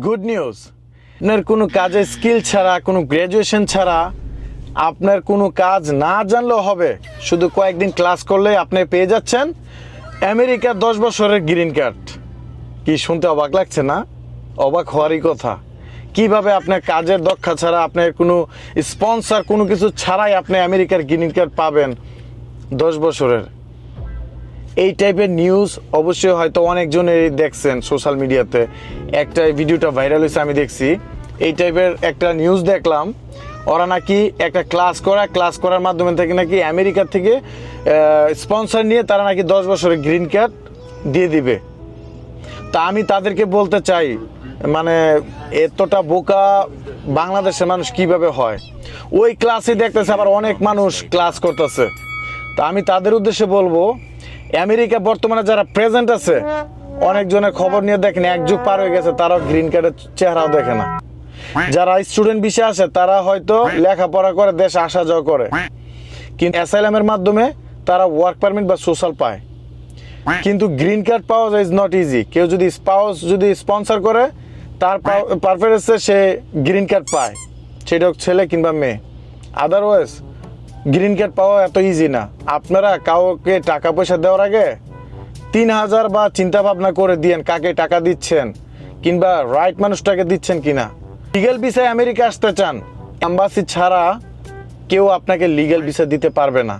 Good news, আপনার কোনো কাজের স্কিল ছাড়া, কোনো গ্র্যাজুয়েশন ছাড়া আপনার কোনো কাজ না জানলেও হবে। শুধু কয়েকদিন ক্লাস করলে আপনি পেয়ে যাচ্ছেন আমেরিকার 10 বছরের গ্রিন কার্ড। কি শুনতে অবাক লাগছে না? অবাক হওয়ারই কথা। কিভাবে আপনার কাজের দক্ষতা ছাড়া, আপনার কোনো স্পন্সর, কোনো কিছু ছাড়াই আপনি আমেরিকার গ্রিন কার্ড পাবেন 10 বছরের। এই টাইপের নিউজ অবশ্যই হয়তো অনেকজনেই দেখছেন সোশ্যাল মিডিয়াতে। একটা ভিডিওটা ভাইরাল হয়েছে, আমি দেখছি। এই টাইপের একটা নিউজ দেখলাম, ওরা নাকি একটা ক্লাস করার মাধ্যমে থেকে নাকি আমেরিকা থেকে স্পন্সর নিয়ে তারা নাকি 10 বছরের গ্রিন কার্ড দিয়ে দিবে। তা আমি তাদেরকে বলতে চাই, মানে এতটা বোকা বাংলাদেশের মানুষ কিভাবে হয়? ওই ক্লাসে দেখতেছে আবার অনেক মানুষ ক্লাস করতেছে। তা আমি তাদের উদ্দেশ্যে বলবো, আমেরিকা বর্তমানে যারা প্রেজেন্ট আছে, অনেকজনের খবর নিয়ে দেখেন 1 যুগ পার হয়ে গেছে, তারাও গ্রিন কার্ডের চেহারাও দেখে না। যারা স্টুডেন্ট ভিসা আসে তারা হয়তো লেখাপড়া করে দেশে আসা যাওয়া করে, কিন্তু অ্যাসাইলামের মাধ্যমে তারা ওয়ার্ক পারমিট বা সোশ্যাল পায়। কিন্তু গ্রিন কার্ড পাওয়া যায় ইজ নট ইজি। কেউ যদি স্পন্সর করে, তার পারফরমেন্সে সে গ্রিন কার্ড পায়, সেটা হোক ছেলে কিংবা মেয়ে। আদারওয়াইজ গ্রিন কার্ড পাওয়া এত ইজি না। আপনারা কাউকে টাকা পয়সা দেওয়ার আগে 3000 বা চিন্তা ভাবনা করে দিয়েন কাকে টাকা দিচ্ছেন, কিংবা রাইট মানুষটাকে দিচ্ছেন কিনা। লিগ্যাল ভিসায় আমেরিকা আসতে চান, এম্বাসি ছাড়া কেউ আপনাকে লিগ্যাল ভিসা দিতে পারবে না।